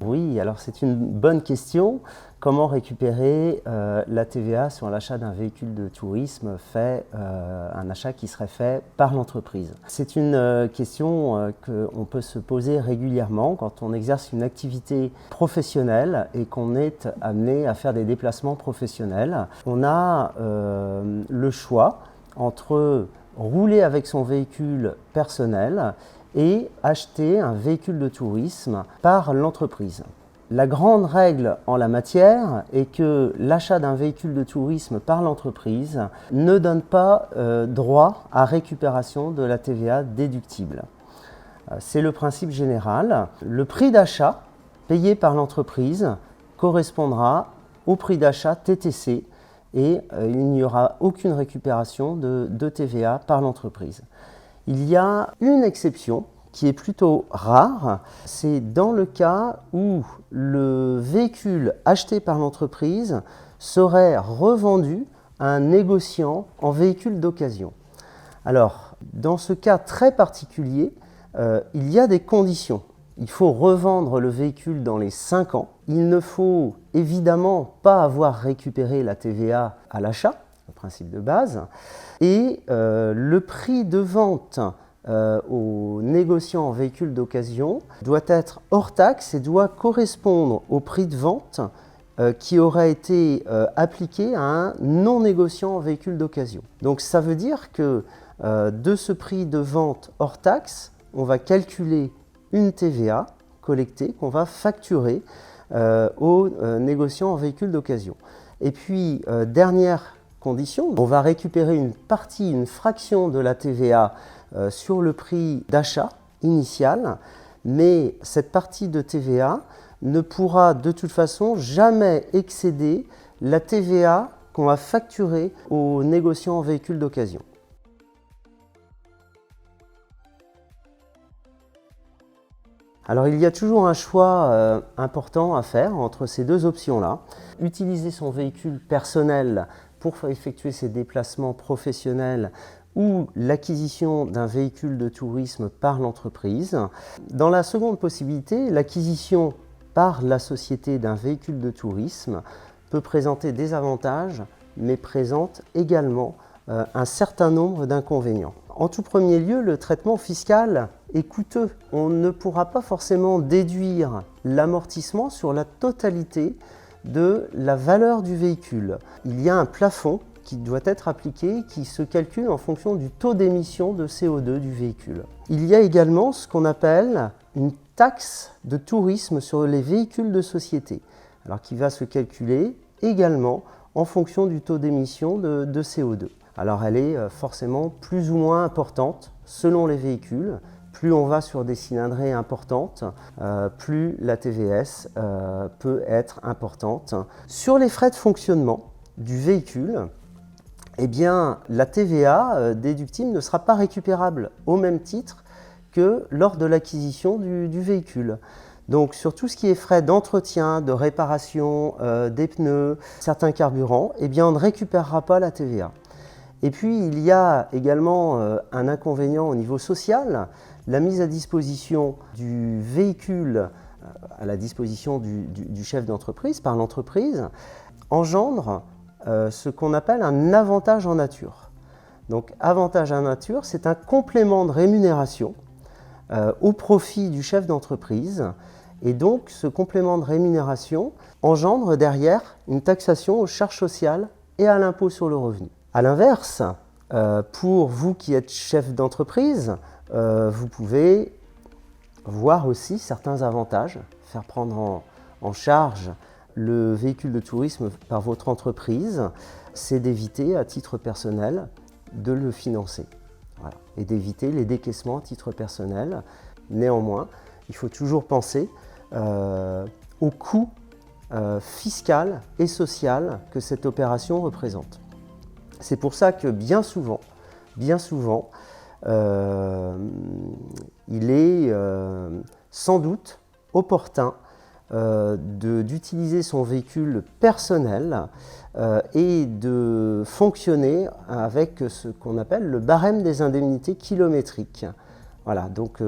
Oui, alors c'est une bonne question. Comment récupérer la TVA sur l'achat d'un véhicule de tourisme un achat qui serait fait par l'entreprise? C'est une question qu'on peut se poser régulièrement quand on exerce une activité professionnelle et qu'on est amené à faire des déplacements professionnels. On a le choix entre rouler avec son véhicule personnel et acheter un véhicule de tourisme par l'entreprise. La grande règle en la matière est que l'achat d'un véhicule de tourisme par l'entreprise ne donne pas droit à récupération de la TVA déductible. C'est le principe général. Le prix d'achat payé par l'entreprise correspondra au prix d'achat TTC et il n'y aura aucune récupération de TVA par l'entreprise. Il y a une exception qui est plutôt rare, c'est dans le cas où le véhicule acheté par l'entreprise serait revendu à un négociant en véhicule d'occasion. Alors, dans ce cas très particulier, il y a des conditions. Il faut revendre le véhicule dans les 5 ans. Il ne faut évidemment pas avoir récupéré la TVA à l'achat, le principe de base. Et le prix de vente au négociant en véhicule d'occasion doit être hors taxe et doit correspondre au prix de vente qui aurait été appliqué à un non-négociant en véhicule d'occasion. Donc ça veut dire que de ce prix de vente hors taxe, on va calculer une TVA collectée qu'on va facturer au négociant en véhicule d'occasion. Et puis, dernière condition, on va récupérer une fraction de la TVA sur le prix d'achat initial, mais cette partie de TVA ne pourra de toute façon jamais excéder la TVA qu'on va facturer aux négociants en véhicule d'occasion. Alors il y a toujours un choix important à faire entre ces deux options-là. Utiliser son véhicule personnel pour effectuer ses déplacements professionnels ou l'acquisition d'un véhicule de tourisme par l'entreprise. Dans la seconde possibilité, l'acquisition par la société d'un véhicule de tourisme peut présenter des avantages, mais présente également un certain nombre d'inconvénients. En tout premier lieu, le traitement fiscal est coûteux. On ne pourra pas forcément déduire l'amortissement sur la totalité de la valeur du véhicule. Il y a un plafond qui doit être appliqué, qui se calcule en fonction du taux d'émission de CO2 du véhicule. Il y a également ce qu'on appelle une taxe de tourisme sur les véhicules de société, alors qui va se calculer également en fonction du taux d'émission de CO2. Alors elle est forcément plus ou moins importante selon les véhicules. Plus on va sur des cylindrées importantes, plus la TVS peut être importante. Sur les frais de fonctionnement du véhicule, eh bien, la TVA déductible ne sera pas récupérable au même titre que lors de l'acquisition du véhicule. Donc sur tout ce qui est frais d'entretien, de réparation, des pneus, certains carburants, eh bien, on ne récupérera pas la TVA. Et puis il y a également un inconvénient au niveau social. La mise à disposition du véhicule à la disposition du chef d'entreprise par l'entreprise engendre ce qu'on appelle un avantage en nature. Donc avantage en nature, c'est un complément de rémunération au profit du chef d'entreprise. Et donc ce complément de rémunération engendre derrière une taxation aux charges sociales et à l'impôt sur le revenu. A l'inverse, pour vous qui êtes chef d'entreprise, vous pouvez voir aussi certains avantages, faire prendre en charge le véhicule de tourisme par votre entreprise, c'est d'éviter à titre personnel de le financer. Voilà. Et d'éviter les décaissements à titre personnel. Néanmoins, il faut toujours penser au coût fiscal et social que cette opération représente. C'est pour ça que bien souvent, il est sans doute opportun d'utiliser son véhicule personnel et de fonctionner avec ce qu'on appelle le barème des indemnités kilométriques. Voilà, donc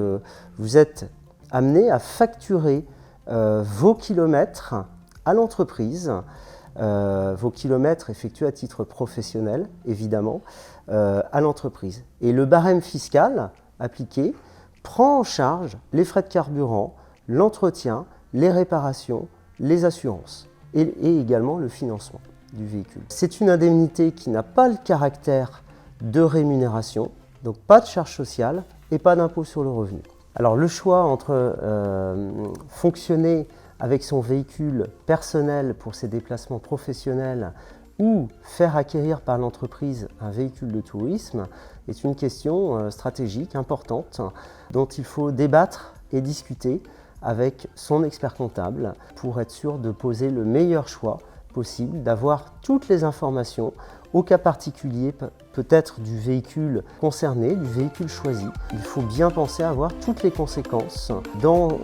vous êtes amené à facturer vos kilomètres à l'entreprise, vos kilomètres effectués à titre professionnel, évidemment, à l'entreprise. Et le barème fiscal appliqué prend en charge les frais de carburant, l'entretien, les réparations, les assurances et également le financement du véhicule. C'est une indemnité qui n'a pas le caractère de rémunération, donc pas de charge sociale et pas d'impôt sur le revenu. Alors le choix entre fonctionner avec son véhicule personnel pour ses déplacements professionnels ou faire acquérir par l'entreprise un véhicule de tourisme est une question stratégique importante dont il faut débattre et discuter avec son expert comptable pour être sûr de poser le meilleur choix possible, d'avoir toutes les informations au cas particulier peut-être du véhicule concerné, du véhicule choisi. Il faut bien penser à avoir toutes les conséquences dans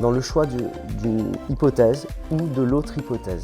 le choix d'une hypothèse ou de l'autre hypothèse.